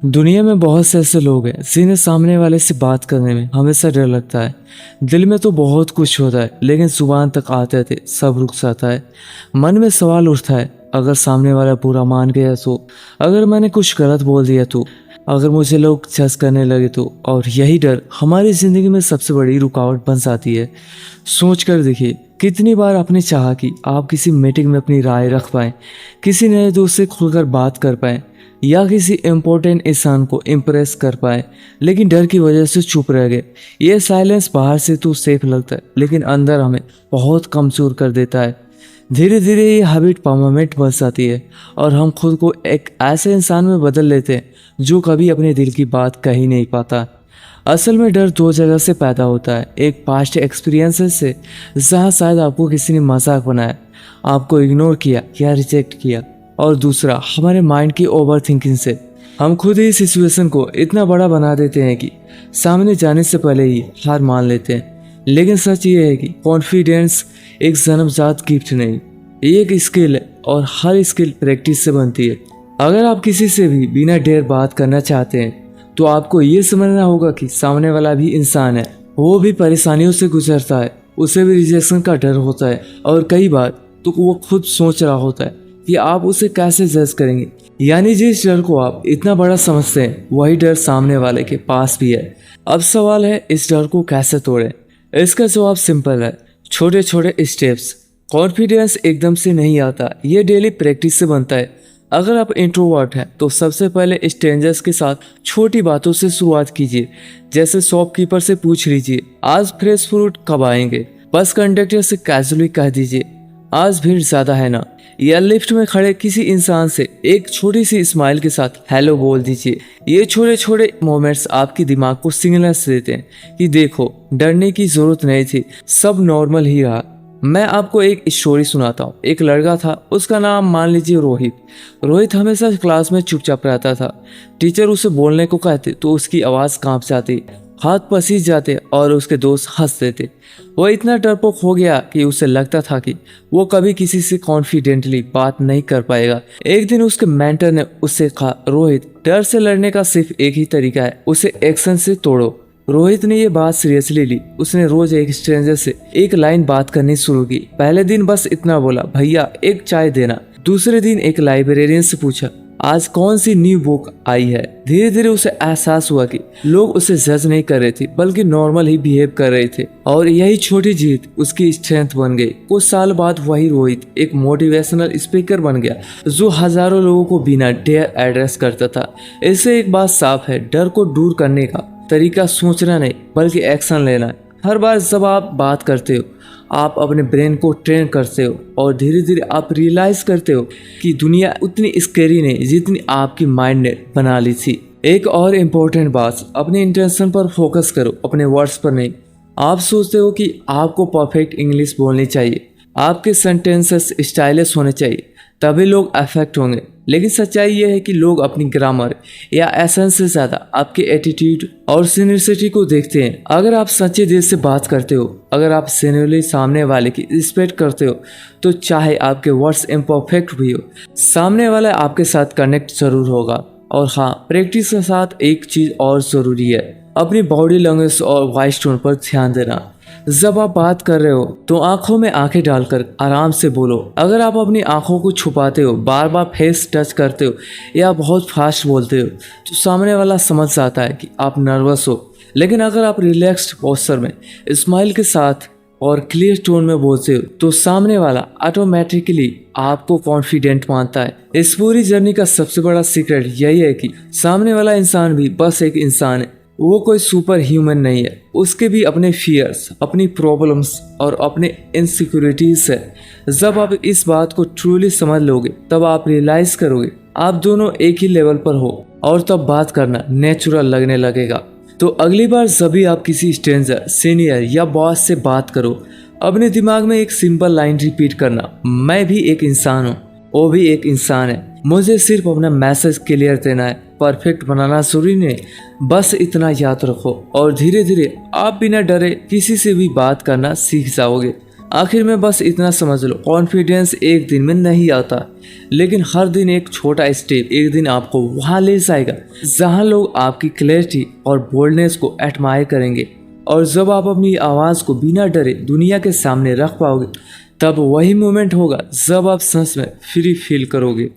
दुनिया में बहुत से ऐसे लोग हैं जिन्हें सामने वाले से बात करने में हमेशा डर लगता है। दिल में तो बहुत कुछ होता है लेकिन जुबान तक आते थे सब रुक जाता है। मन में सवाल उठता है, अगर सामने वाला बुरा मान गया तो, अगर मैंने कुछ गलत बोल दिया तो, अगर मुझे लोग जज करने लगे तो। और यही डर हमारी ज़िंदगी में सबसे बड़ी रुकावट बन जाती है। सोच कर देखिए, कितनी बार आपने चाहा कि आप किसी मीटिंग में अपनी राय रख पाएँ, किसी नए दोस्त से खुलकर बात कर पाएँ या किसी इम्पोर्टेंट इंसान को इम्प्रेस कर पाए, लेकिन डर की वजह से चुप रह गए। ये साइलेंस बाहर से तो सेफ लगता है लेकिन अंदर हमें बहुत कमज़ोर कर देता है। धीरे धीरे ये हैबिट परमानेंट बन जाती है और हम खुद को एक ऐसे इंसान में बदल लेते हैं जो कभी अपने दिल की बात कह ही नहीं पाता। असल में डर दो जगह से पैदा होता है, एक पास्ट एक्सपीरियंसेस से जहाँ शायद आपको किसी ने मजाक बनाया, आपको इग्नोर किया या रिजेक्ट किया, और दूसरा हमारे माइंड की ओवर थिंकिंग से। हम खुद ही सिचुएशन को इतना बड़ा बना देते हैं कि सामने जाने से पहले ही हार मान लेते हैं। लेकिन सच ये है कि कॉन्फिडेंस एक जन्मजात गिफ्ट नहीं, ये एक स्किल है और हर स्किल प्रैक्टिस से बनती है। अगर आप किसी से भी बिना डर बात करना चाहते हैं तो आपको ये समझना होगा कि सामने वाला भी इंसान है, वो भी परेशानियों से गुजरता है, उसे भी रिजेक्शन का डर होता है और कई बार तो वो खुद सोच रहा होता है कि आप उसे कैसे जज करेंगे। यानी जिस डर को आप इतना बड़ा समझते हैं वही डर सामने वाले के पास भी है। अब सवाल है, इस डर को कैसे तोड़ें? इसका जवाब सिंपल है, छोटे छोटे स्टेप्स। कॉन्फिडेंस एकदम से नहीं आता, ये डेली प्रैक्टिस से बनता है। अगर आप इंट्रोवर्ट हैं तो सबसे पहले स्ट्रेंजर्स के साथ छोटी बातों से शुरुआत कीजिए। जैसे शॉपकीपर से पूछ लीजिए आज फ्रेश फ्रूट कब आएंगे, बस कंडक्टर से कैजुअली कह दीजिए आज भीड़ ज़्यादा है ना, या लिफ्ट में खड़े किसी इंसान से एक छोटी सी स्माइल के साथ हेलो बोल दीजिए। ये छोटे छोटे मोमेंट्स आपके दिमाग को सिग्नल्स देते हैं कि देखो डरने की जरूरत नहीं थी, सब नॉर्मल ही रहा। मैं आपको एक स्टोरी सुनाता हूँ। एक लड़का था, उसका नाम मान लीजिए रोहित। रोहित हमेशा क्लास में चुपचाप रहता था। टीचर उसे बोलने को कहते तो उसकी आवाज़ कांप जाती, हाथ पसीज जाते और उसके दोस्त हंस देते। वो इतना डरपोक हो गया कि उसे लगता था कि वो कभी किसी से कॉन्फिडेंटली बात नहीं कर पाएगा। एक दिन उसके मेंटर ने उससे कहा, रोहित डर से लड़ने का सिर्फ एक ही तरीका है, उसे एक्शन से तोड़ो। रोहित ने ये बात सीरियसली ली। उसने रोज एक स्ट्रेंजर से एक लाइन बात करनी शुरू की। पहले दिन बस इतना बोला, भैया एक चाय देना। दूसरे दिन एक लाइब्रेरियन से पूछा आज कौन सी न्यू बुक आई है। धीरे धीरे उसे एहसास हुआ कि लोग उसे जज नहीं कर रहे थे बल्कि नॉर्मल ही बिहेव कर रहे थे, और यही छोटी जीत उसकी स्ट्रेंथ बन गई। कुछ साल बाद वही रोहित एक मोटिवेशनल स्पीकर बन गया जो हजारों लोगों को बिना डर एड्रेस करता था। इससे एक बात साफ है, डर को दूर करने का तरीका सोचना नहीं बल्कि एक्शन लेना है। हर बार जब आप बात करते हो आप अपने ब्रेन को ट्रेन करते हो और धीरे धीरे आप रियलाइज करते हो कि दुनिया उतनी स्कैरी नहीं जितनी आपकी माइंड ने बना ली थी। एक और इम्पोर्टेंट बात, अपने इंटेंशन पर फोकस करो, अपने वर्ड्स पर नहीं। आप सोचते हो कि आपको परफेक्ट इंग्लिश बोलनी चाहिए, आपके सेंटेंसेस स्टाइलिश होने चाहिए, तभी लोग अफेक्ट होंगे। लेकिन सच्चाई यह है कि लोग अपनी ग्रामर या एसेंस से ज़्यादा आपके एटीट्यूड और सीनियरिटी को देखते हैं। अगर आप सच्चे दिल से बात करते हो, अगर आप जेन्युइनली सामने वाले की रिस्पेक्ट करते हो, तो चाहे आपके वर्ड्स इम्परफेक्ट भी हो, सामने वाला आपके साथ कनेक्ट जरूर होगा। और हाँ, प्रैक्टिस के साथ एक चीज़ और ज़रूरी है, अपनी बॉडी लैंग्वेज और वॉइस टोन पर ध्यान देना। जब आप बात कर रहे हो तो आंखों में आंखें डालकर आराम से बोलो। अगर आप अपनी आंखों को छुपाते हो, बार बार फेस टच करते हो या बहुत फास्ट बोलते हो तो सामने वाला समझ जाता है कि आप नर्वस हो। लेकिन अगर आप रिलैक्स्ड पोस्चर में स्माइल के साथ और क्लियर टोन में बोलते हो तो सामने वाला ऑटोमेटिकली आपको कॉन्फिडेंट मानता है। इस पूरी जर्नी का सबसे बड़ा सीक्रेट यही है कि सामने वाला इंसान भी बस एक इंसान है, वो कोई सुपर ह्यूमन नहीं है। उसके भी अपने फियर्स, अपनी प्रॉब्लम्स और अपने इनसिक्योरिटीज है। जब आप इस बात को ट्रूली समझ लोगे तब आप रियलाइज करोगे आप दोनों एक ही लेवल पर हो और तब बात करना नेचुरल लगने लगेगा। तो अगली बार जब भी आप किसी स्ट्रेंजर, सीनियर या बॉस से बात करो, अपने दिमाग में एक सिंपल लाइन रिपीट करना, मैं भी एक इंसान हूँ, वो भी एक इंसान है, मुझे सिर्फ अपना मैसेज क्लियर देना है, परफेक्ट बनाना जरूरी नहीं। बस इतना याद रखो और धीरे धीरे आप बिना डरे किसी से भी बात करना सीख जाओगे। आखिर में बस इतना समझ लो, कॉन्फिडेंस एक दिन में नहीं आता, लेकिन हर दिन एक छोटा स्टेप एक दिन आपको वहां ले जाएगा जहां लोग आपकी क्लैरिटी और बोल्डनेस को एडमायर करेंगे। और जब आप अपनी आवाज़ को बिना डरे दुनिया के सामने रख पाओगे, तब वही मोमेंट होगा जब आप सच में फ्री फील करोगे।